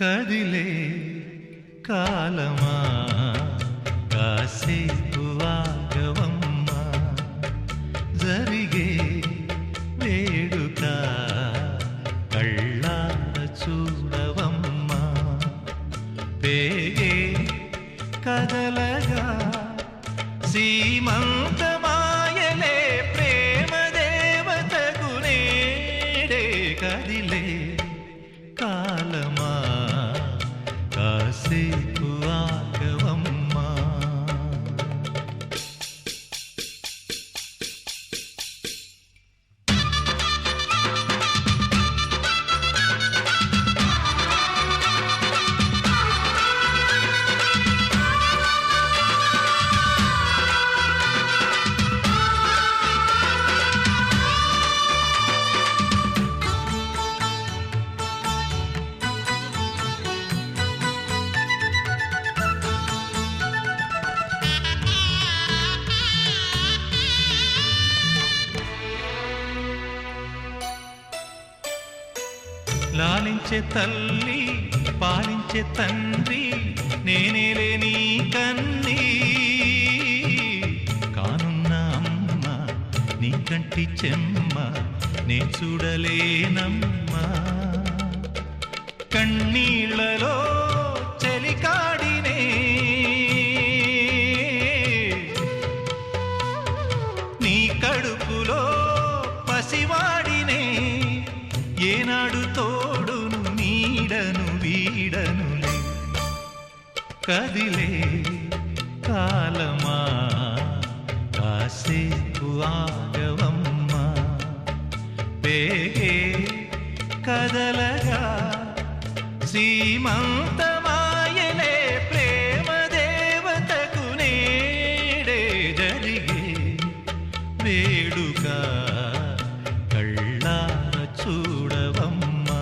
కదిలే కాలమా కాసేపు ఆగవమ్మా జరిగే వేడుక కళ్ళార చూడవమ్మా పేగే కదలగా సీమంతమాయలే ప్రేమ దేవతకు నేడే కదిలే కాలమా కాసేపు ఆగవమ్మా లాలించే తల్లి పాలించే తండ్రి నేనేలే నీ కన్నీ కానున్న అమ్మ నీ కంటి చెమ్మ నే చూడలేనమ్మా కన్నీళ్లలో చెలికాడినే నీ కడుపులో పసివాడినే ఏనాడు తోడును నీడను వీడనులే కదిలే కాలమా కాసేపు ఆగవమ్మా పేగే కదలగా సీమంతమాయలే ప్రేమ దేవతకు నేడే జరిగే వేడుక కళ్ళార చూడవమ్మా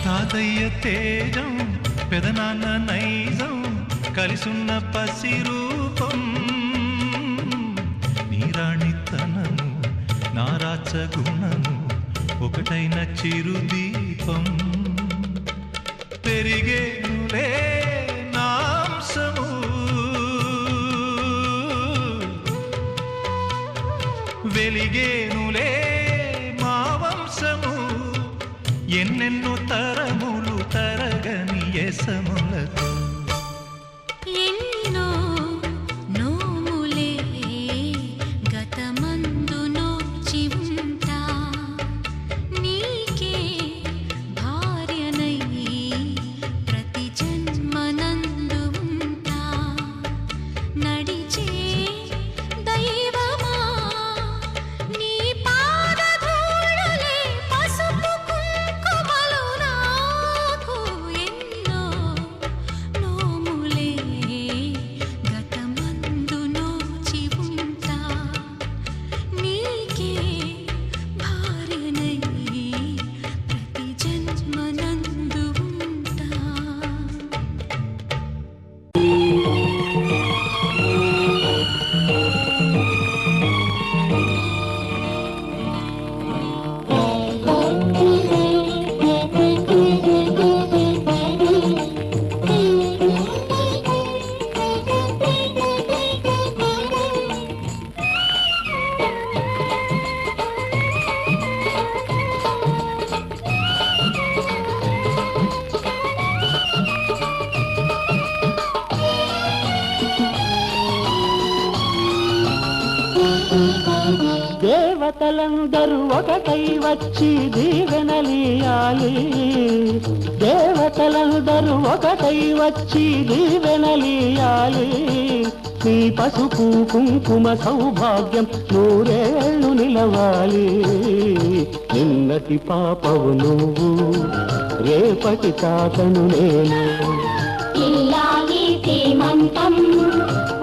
తాతయ్య తేజం పెదనాన్న నైజం కలిసున్న పసి రూపం నీరాణితనము నారాచ గుణము ఒకటైన చిరుదీపం పెరిగేనులే నాంసము వెలిగేనులే మా వంశము ఎన్నెన్నో తరములు తరగని యసములతో ఎన్నో నోములే గతమందు నోచి ఉంటా నీకే భార్యనై ప్రతి జన్మనందు ఉంటా నడిచే దైవమా నీ పాదధూళులే పసుపు కుంకుమలు నాకు ఎన్నో దేవతలందరూ ఒకటై వచ్చి దీవెనలియాలి, దేవతలందరూ ఒకటై వచ్చి దీవెనలియాలి. నీ పసుపు కుంకుమ సౌభాగ్యం నూరేళ్ళు నిలవాలి. నిన్నటి పాపవు నువ్వు, రేపటి తాతను నేను. ఇల్లాలి సీమంతం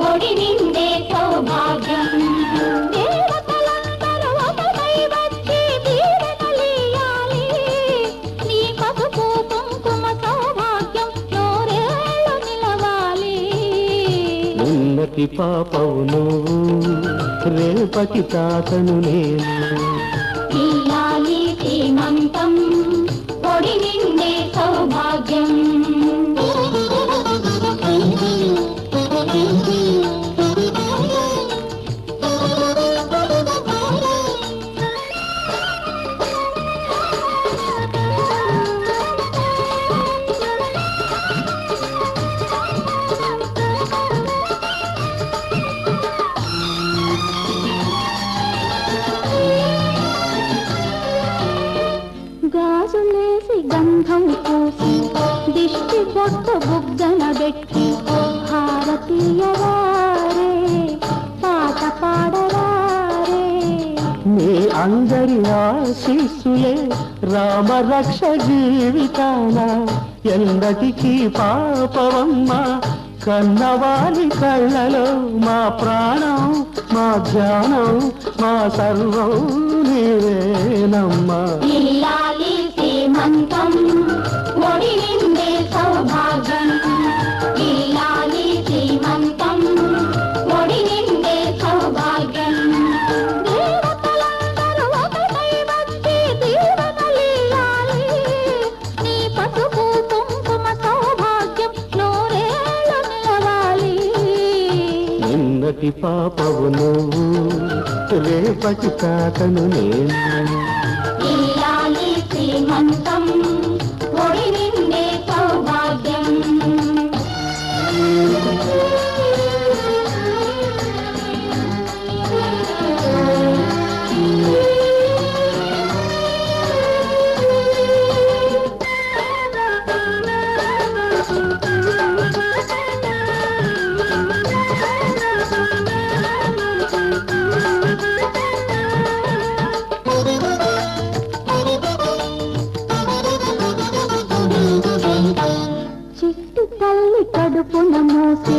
ఒడి నిండే సౌభాగ్యం. దేవతలందరూ ఒకటై వచ్చి దీవెనలియాలి. నీ పసుపు కుంకుమ సౌభాగ్యం నూరేళ్ళు నిలవాలి. నిన్నటి పాపవు నువ్వు, రేపటి తాతను నేను. ఇల్లాలి సీమంతం ఒడి నిండే సౌభాగ్యం. గాజులేసి గంధం పూసి దిష్టి పొట్ట బుగ్గన పెట్టి భారతీయవారే పాట పాడవారే. మీ అందరి ఆశీస్సులే రామరక్ష జీవితాన ఎన్నటికీ పాపవమ్మ. కన్నవాలి కళ్ళలో మా ప్రాణం, మా ధ్యానం, మా సర్వం నీవేనమ్మా. ఇల్లాలి సీమంతం ఒడి నిండే సౌభాగ్యం. ఇల్లాలి సీమంతం ఒడి నిండే సౌభాగ్యం. దేవతలందరూ ఒకటై వచ్చి దీవెనలియాలి. నీ పసుపు కుంకుమ సౌభాగ్యం నూరేళ్ళు నిలవాలి. నిన్నటి పాపవు నువ్వు, రేపటి తాతను నేను. ఇల్లాలి శ్రీమంతం ఒడి నిండే సౌభాగ్యం. చిట్టు తల్లి కడుపున మోసి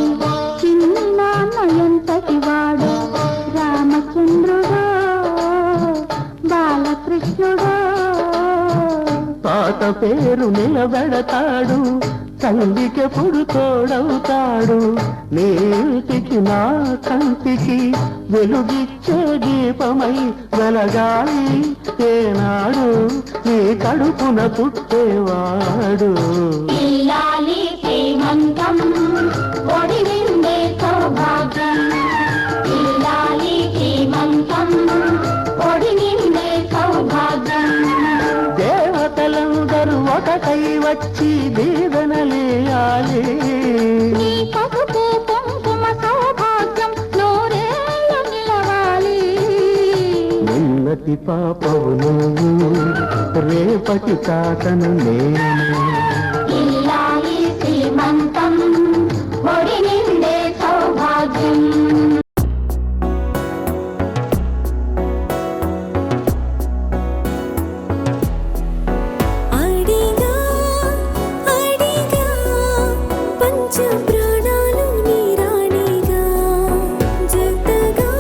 చిన్ని నాన్న ఎంతటి వాడు. రామచంద్రుడో బాలకృష్ణుడో. తాత పేరు నిలబెడతాడు, తల్లికెప్పుడు తోడవుతాడు. నీటికి నా కంటికి వెలుగిచ్చే దీపమై వెలగాలి ఏనాడు నీ కడుపున పుట్టేవాడు. ఇల్లాలి శ్రీమంతం ఒడి నిండే సౌభాగ్యం. ఇల్లాలి శ్రీమంతం ఒడి నిండే సౌభాగ్యం. దేవతలందరూ ఒకటై వచ్చి దీవెనలియాలి. నీ పసుపు కుంకుమ సౌభాగ్యం నూరేళ్ళు నిలవాలి. నిన్నటి పాపవు నువ్వు, రేపటి తాతను నేను. ఇల్లాలి శ్రీమంతం ఒడి నిండే సౌభాగ్యం. అడిగా అడిగా పంచ ప్రాణాలు నీరాణిగా జతగా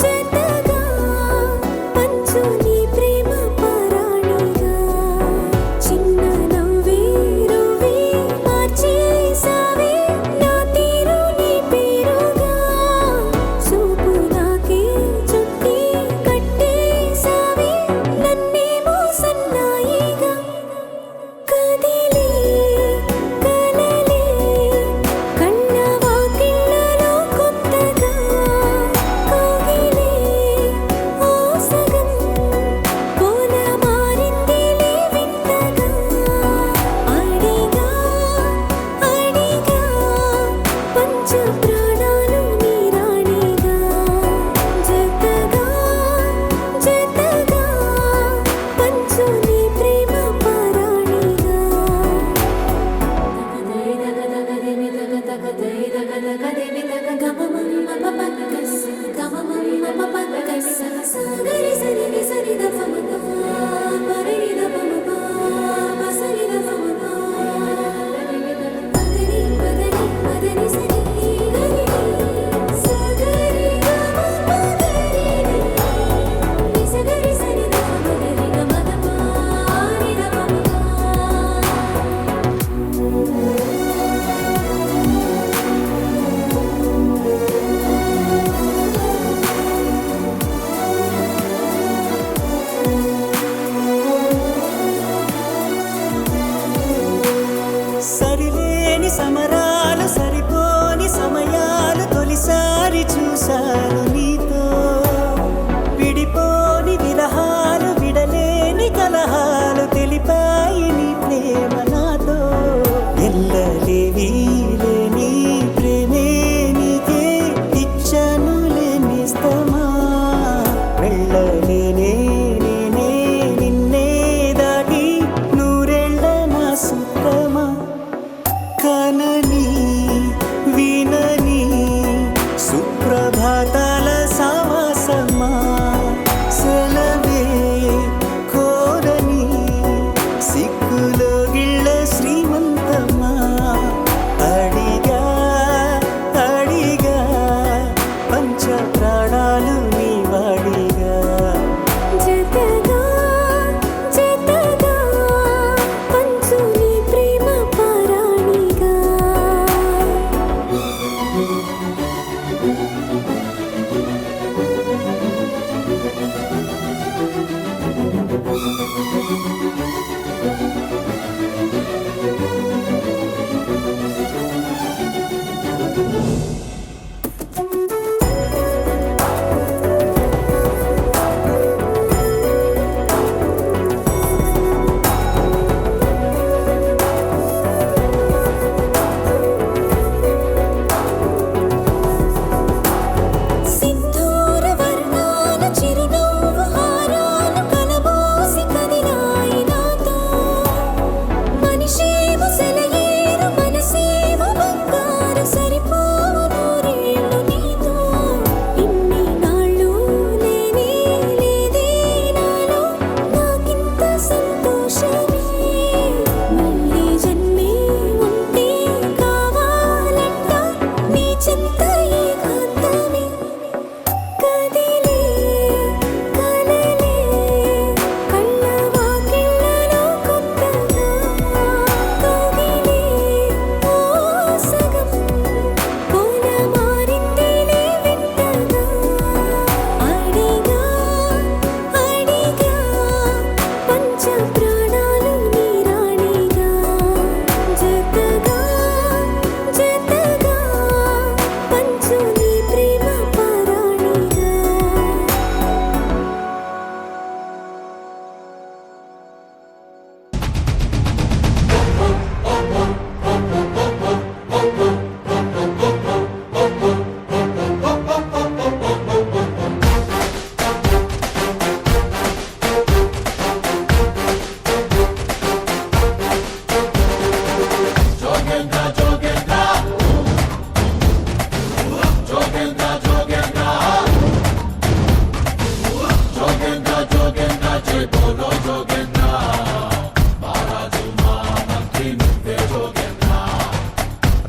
జతగా పంచు నీ ప్రేమ పరాణిగా. చిన్న నవ్వే రువే మార్చేసావే నా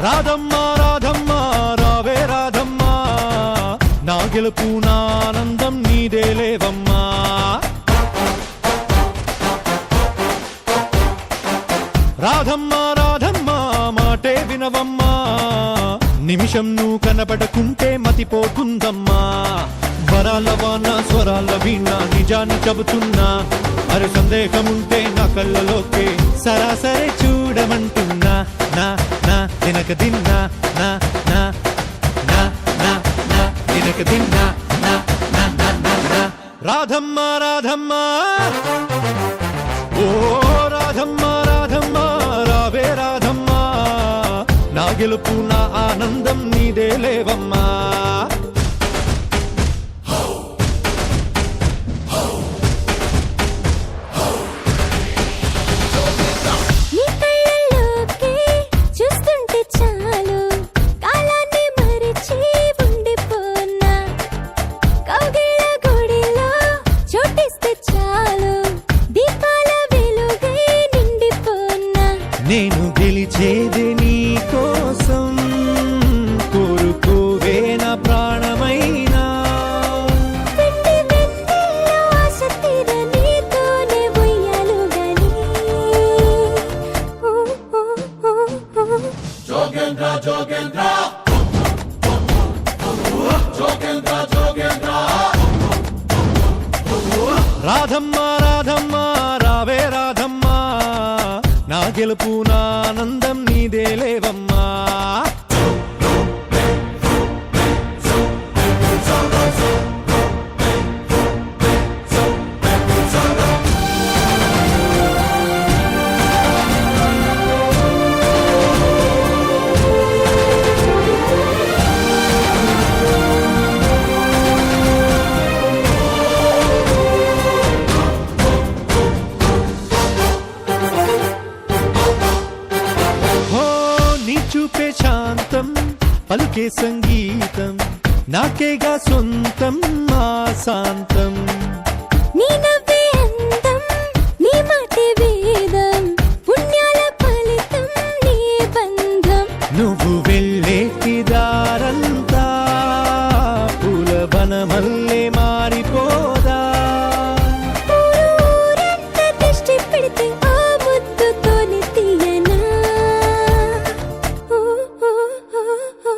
రాధమ్మ రాధమ్మ రావే రాధమ్మ నా గెలుపు నా ఆనందం నీదే లేవమ్మా రాధమ్మ రాధమ్మ మాటే వినవమ్మా నిమిషం నువ్వు కనబడకుంటే మతిపోతుందమ్మా వరాల వాన స్వరాల వీణ నిజాన్ని చెబుతున్నా అరే సందేహముంటే నా కళ్ళలోకే సరాసరి చూడమంటున్నా నా నా వెనక దిన్నా నా నా నా నా నా వెనక దిన్నా నా నా నా నా నా రాధమ్మ రాధమ్మ ఓ రాధమ్మ రాధమ్మ రావే రాధమ్మ నా గెలుపు నా ఆనందం నీదే లేవమ్మా నీ కళ్ళల్లోకి చూస్తుంటే చాలు కాలాన్ని మరిచి ఉండిపోనా కౌగిళ్ళ గుడిలో చోటిస్తే చాలు దీపాల వెలుగై నిండిపోనా నేను గెలిచేది నీ కోసం కోరుకోవే నా ప్రాణమైనా వెండి వెన్నెల్లో ఆశ తీర నీతోనే ఉయ్యాలు గని ఓ ఓ ఓ ఓ రాధమ్మ రాధమ్మ రావే రాధమ్మ నా గెలుపు నా ఆనందం నీదే లేవమ్మా ఓ నీ చూపే శాంతం పలుకే సంగీతం నాకేగా సొంతం మా శాంతం నీ నవ్వే అందం నీ మాటే వేదం పుణ్యాల ఫలితం నీ బంధం నువ్వు వెళ్ళేటి దారంతా పూల వనమల్లే మారిపోదా ఊరంతా దృష్టి పెడితే ఆ ముద్దుతోనే తీయనా ఓ ఓ ఓ ఓ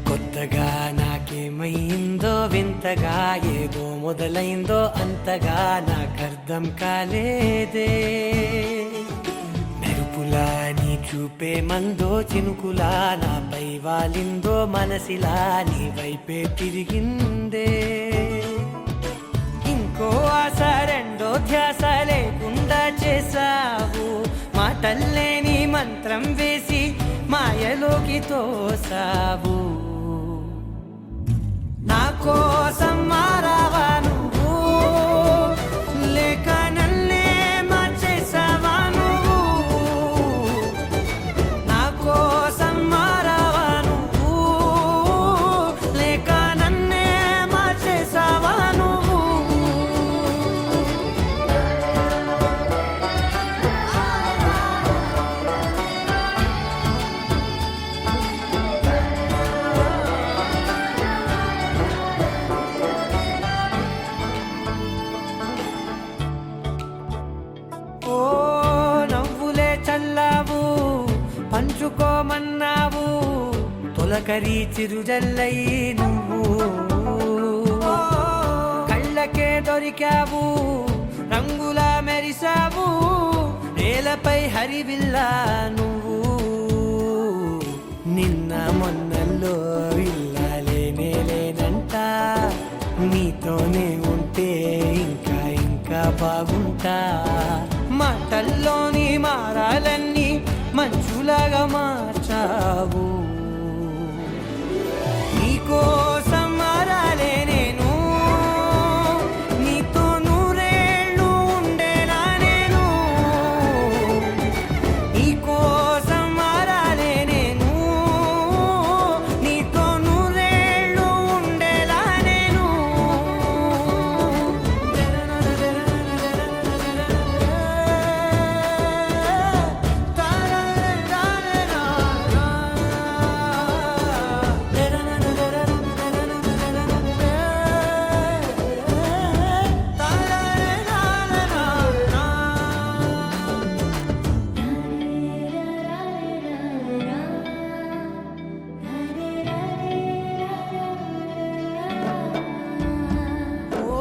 కొత్తగా నాకేమైందో వింతగా ఏదో మొదలైందో అంతగా నాకర్థం కాలేదే మెరుపులా నీ చూపే మందో చినుకులా నాపై వాలిందో మనసిలా నీ వైపే తిరిగిందే ఇంకో ఆశ రెండో ధ్యాస లేకుండా చేసావు మాటల్లే నీ మంత్రం వేసి మాయలోకి తోసావు నా కోసం మారావా నువ్వు లేక నన్నే మార్చేసావా నువ్వు నా కోసం మారావా నువ్వు లేక నన్నే మార్చేసావా నువ్వు తొలకరి చిరుజల్లై నువ్వు కళ్ళకే దొరికావు రంగుల మెరిసావు నేలపై హరివిల్లా నువ్వు నిన్న మొన్నల్లో ఇల్లాలేనే లేనంట నీతోనే ఉంటే ఇంకా ఇంకా బాగుంటా మాటల్లోని మారాలన్నీ మంచులాగా మార్చావు నీకోసం మారాలే నేను నీతో నూరేళ్ళు ఉండేనా నేను నీకోసం మారాలే నేను నీతో నూరేళ్ళు ఉండేలా నేను ఓ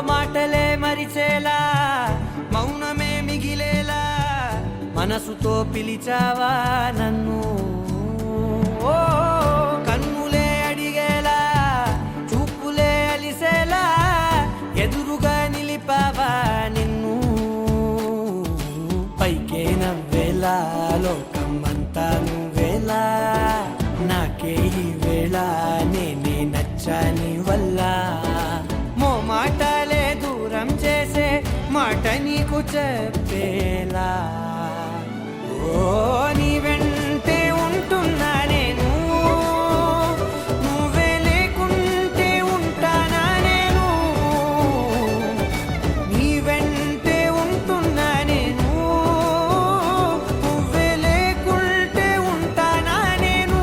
మాటలే మరిచేలా మౌనమే మిగిలేలా మనసుతో పిలిచావా నన్ను ఓ కన్నులే అడిగేలా చూపులే అలిసేలా ఎదురుగా నిలిపావా నిన్ను పైకే నవ్వేలా లోకమంతా నువ్వేలా నాకే ఈ వేళ నేనే నచ్చాని వల్ల మో మాటలే దూరం చేసే మాట నీకు చెప్పేలా ఓ నీ వెంటే ఉంటున్నా నేను నువ్వే లేకుంటే ఉంటానా నేను నీ వెంటే ఉంటున్నా నేను నువ్వే లేకుంటే ఉంటానా నేను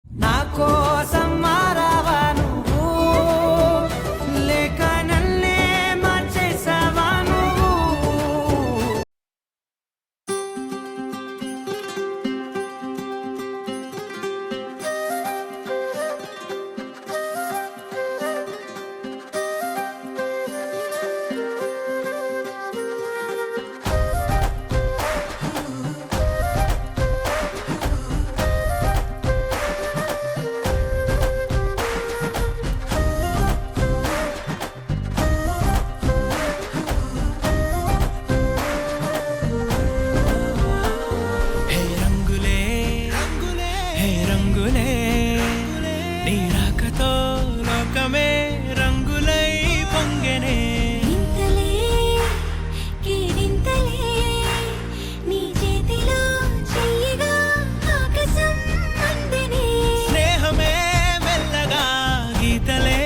నా కోసం మారావా నువ్వు లేక నన్నే మార్చేసావా నువ్వు హే రంగులే హే రంగులే నీ రాకతో లోకమే రంగులై పొంగెనే ఇంతలే కేరింతలే నీ చేతిలో చెయ్యిగా ఆకాశం అందెనే స్నేహమే మెల్లగా గీతలే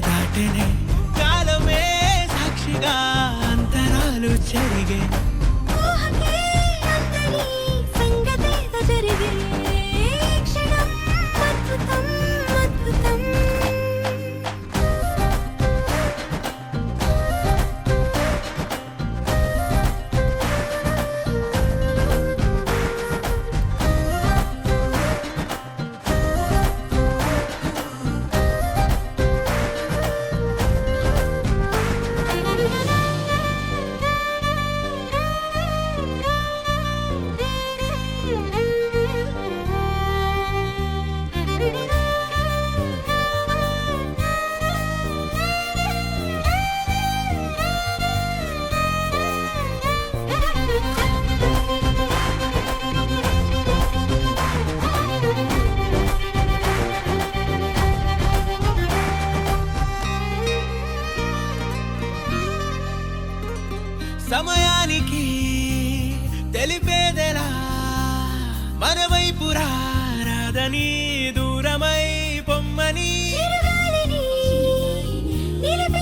దాటెనే కాలమే సాక్షిగా అంతరాలు చెరిగే ఊహకే అంతని సంగతేదో జరిగే క్షణం అద్భుతం అద్భుతం సమయానికి తెలిపేదెలా మన వైపు రాదని దూరమై పొమ్మని చిరుగాలిని నిలిపే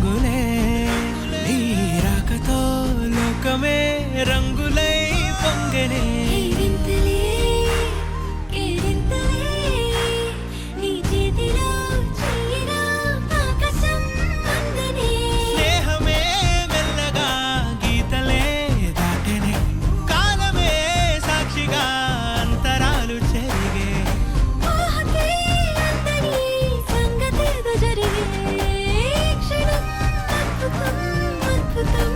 రంగులే నీ రాకతో లోకమే రంగులై పొంగనే కేరింతలే కేరింతలే నీ చేతిలో చెయ్యిలో ఆకాశం అందనే స్నేహమే మెల్లగా గీతలే దాటెనే కాలమే సాక్షిగా అంతరాలు చెరిగే ఊహకే అందని సంగతేదో జరిగే క్షణం అద్భుతం అద్భుతం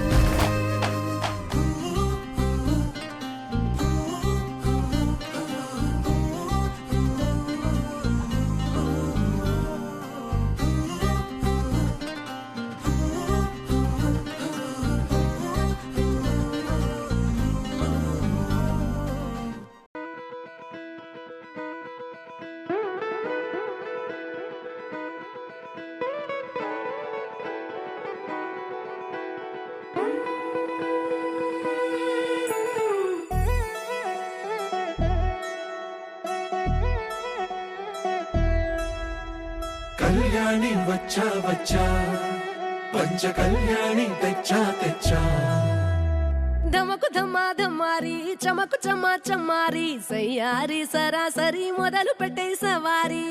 కళ్యాణి వచ్చా వచ్చా పంచ కళ్యాణి తెచ్చా తెచ్చా ధమకు ధమా ధమారి చమకు చమా చమారి సయ్యారి సరాసరి మొదలు పెట్టే సవారి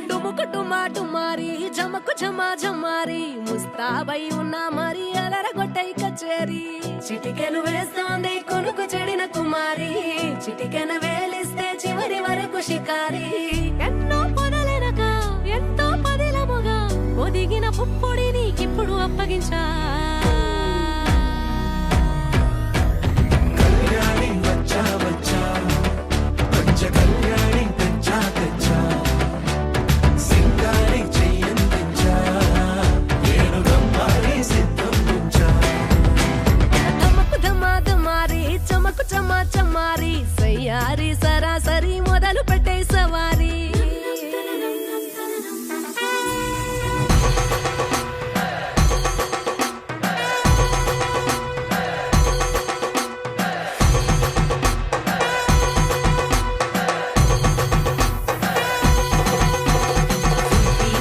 డుముకు డుమా డుమారి జమకు జమా జమారి ముస్తాబై ఉన్నా మరి అలరగొట్టై కచేరి చిటికెను వేస్తోంది కొనుకు చెడిన కుమారి చిటికెను వేలిస్తే చివరి వరకు షికారి ఎన్నో పొదలెనక ఎంతో పదిలముగా ఒదిగిన పుప్పొడి నీకిప్పుడు అప్పగించా కళ్యాణి వచ్చా వచ్చా పంచ కళ్యాణి తెచ్చా తెచ్చా సింగారి చెయ్యందించా ఏనుగమ్మారి సిద్ధం ఉంచా ధమకు ధమా ధమారి చమకు చమా చమారి సయ్యారి సరాసరి మొదలు పెట్టే సవారి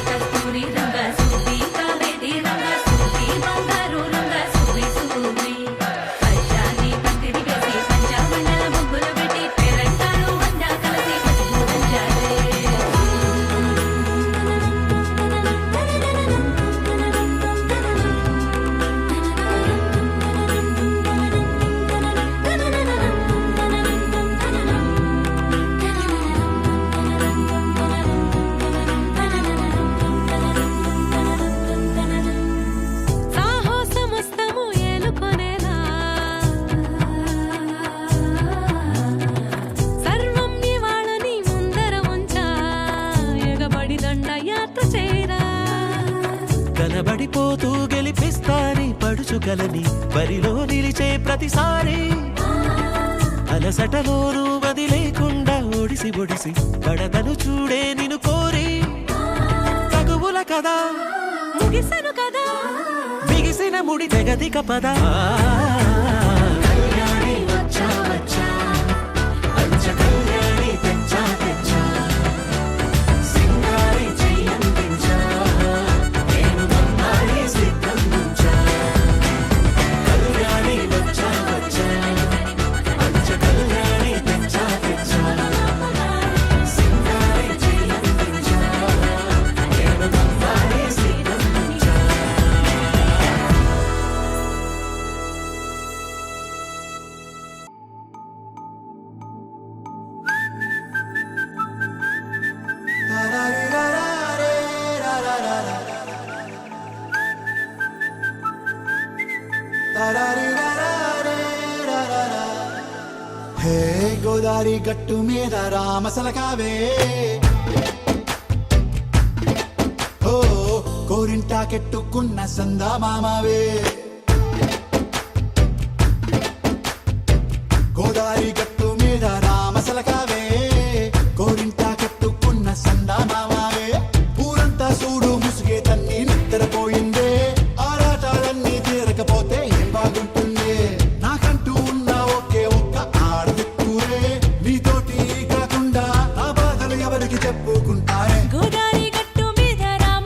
కస్తూరి రంగ సుబ్బి కావేరి రంగ సుబ్బి బంగారు రంగ సుబ్బి సుబ్బి పంచాని పందిరి వేసి పంచామండల ముగ్గులు పెట్టి పేరంటాలు అందా కలిసి సాహసమస్తము ఏలుకొనేలా సర్వం ఇవాళని ముందర ఉంచా ఎగబడి దండ యాత్ర చేరా కనబడిపోతూ గెలిపిస్తాని పడుచుగలని బరిలో నిలిచే ప్రతిసారి అలసటలోనూ వదిలేకుండా ఒడిసి ఒడిసి పడదను చూడే నిన్ను కోరి తగువుల కదా ముగిసెను కదా బిగిసిన ముడి తెగదిక పద కళ్యాణి వచ్చా వచ్చా పంచ కళ్యాణి తెచ్చా తెచ్చా సింగారి చెయ్యందించా ఏనుగమ్మారి సిద్ధం ఉంచా కళ్యాణి వచ్చా వచ్చా పంచ కళ్యాణి తెచ్చా తెచ్చా సింగారి చెయ్యందించా ఏనుగమ్మారి సిద్ధం ఉంచా హే గోదారి గట్టు మీద రామసలకావే ఓ కోరింటా కెట్టుకున్న సందా మామావే గోదారి గట్టు మీద రామసలకావే కోరింటా కెట్టుకున్న సందా మామావే ఊరంతా చూడు ముసుగే తన్ని నిద్రపోయిందే ఆరాటాలన్నీ తీరకపోతే ఏం బాగుంటుంది నాకంటూ ఉన్న ఒకే ఒక్క ఆడదిక్కురే నీతోటి కాకుండా నా బాధలు ఎవరికి చెప్పుకుంటారే గోదారి గట్టు మీద రామ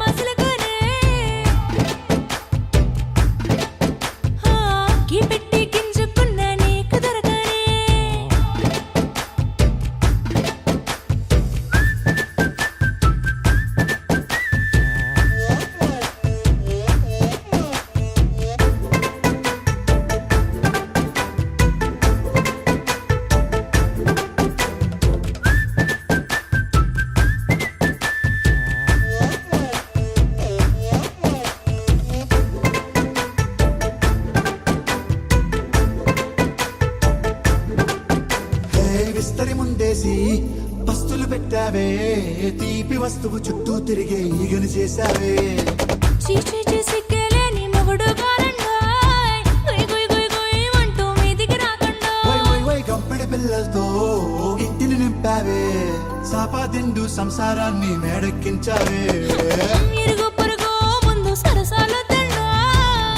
తీపి వస్తువు చుట్టూ తిరిగే ఈగను చేశావే చీచీ సిగ్గలేని మొగుడు గారండాయ్ గుయ్ గుయ్ గుయ్ గుయ్ అంటూ మీదికి రాకుండా వై వై వై గంపెడి పిల్లలతో ఇంటిని నింపావే సాపాదిండు సంసారాన్ని మేడెక్కించావే ఇరుగు పొరుగు ముందు సరసాలు తిన్నా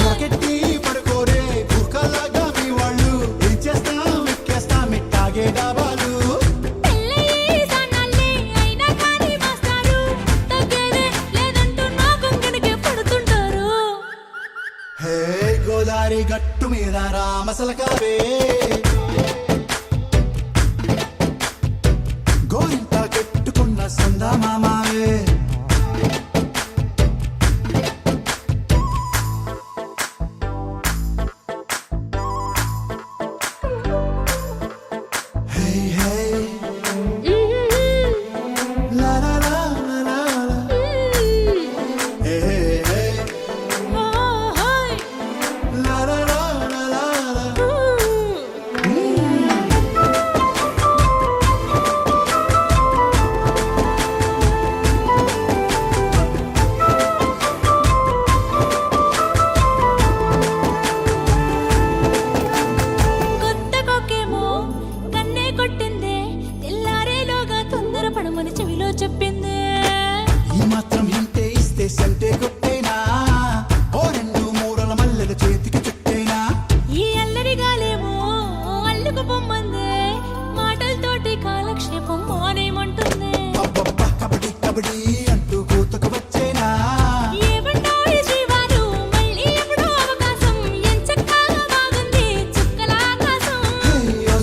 పొరకెట్టి పడుకోరే కుక్కలాగా మీ వాళ్ళు ఏం చేస్తాం ఎక్కేస్తాం ఇట్టాగే డాబాలు పెళ్ళయి సన్నాళ్ళే అయినా కానీ మాస్టారు తగ్గేదే లేదంటూ నా కొంగడికే పడుతుంటారు హే గోదారి గట్టు మీద రామసలకావే గోరింట కెట్టుకున్న సందా మామావే హే హే లా లా లా లా లా లా. హే హే హే లా లా లా లా లా లా. కొత్త కొక్కేమో కన్నే కొట్టిందే తెల్లారేలోగా తొందర పడమని చెవిలో చెప్పిందే ఈ మాత్రం ఇంటే ఇస్తే సంటే కొట్టేనా ఓ రెండు మూరల మల్లెల చేతికి చుట్టేనా ఈ అల్లరి గాలేమో అల్లుకు పొమ్మందే మాటలతోటి కాలక్షేపం మానేమంటుంది అబ్బబ్బా కబడ్డీ కబడ్డీ అంటూ కూతకు వచ్చేనా ఏమంటాయి జీవాలు మళ్ళీ ఎప్పుడో అవకాశం ఎంచక్కా బాగుంది చుక్కల ఆకాశం హే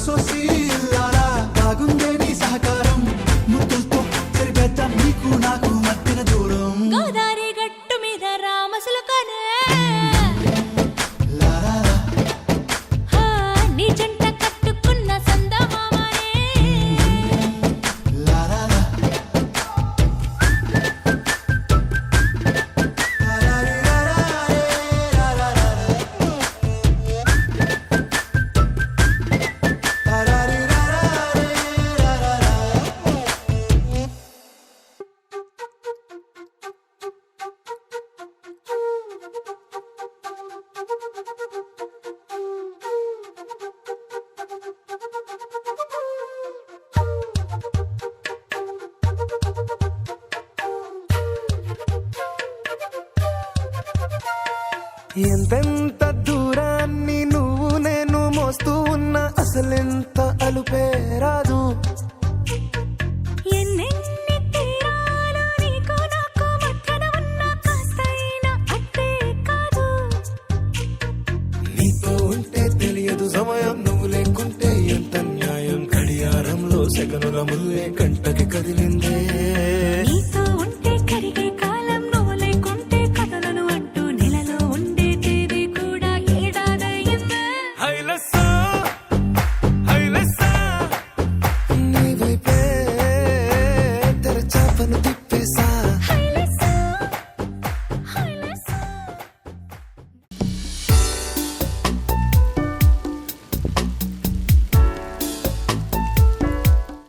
సోసి ఇల్లారా బాగుందే నీ సహకారం ముద్దులతో సరిపెద్దాం నీకు నాకు మధ్యన దూరం గోదారి గట్టు మీద రామసులకనే లారా హా, నీ జంట కట్టుకున్న సందమామనే లారా ఎంతెంత దూరాన్ని నువ్వు నేను మోస్తూ ఉన్నా అసలెంత అలుపే రాదు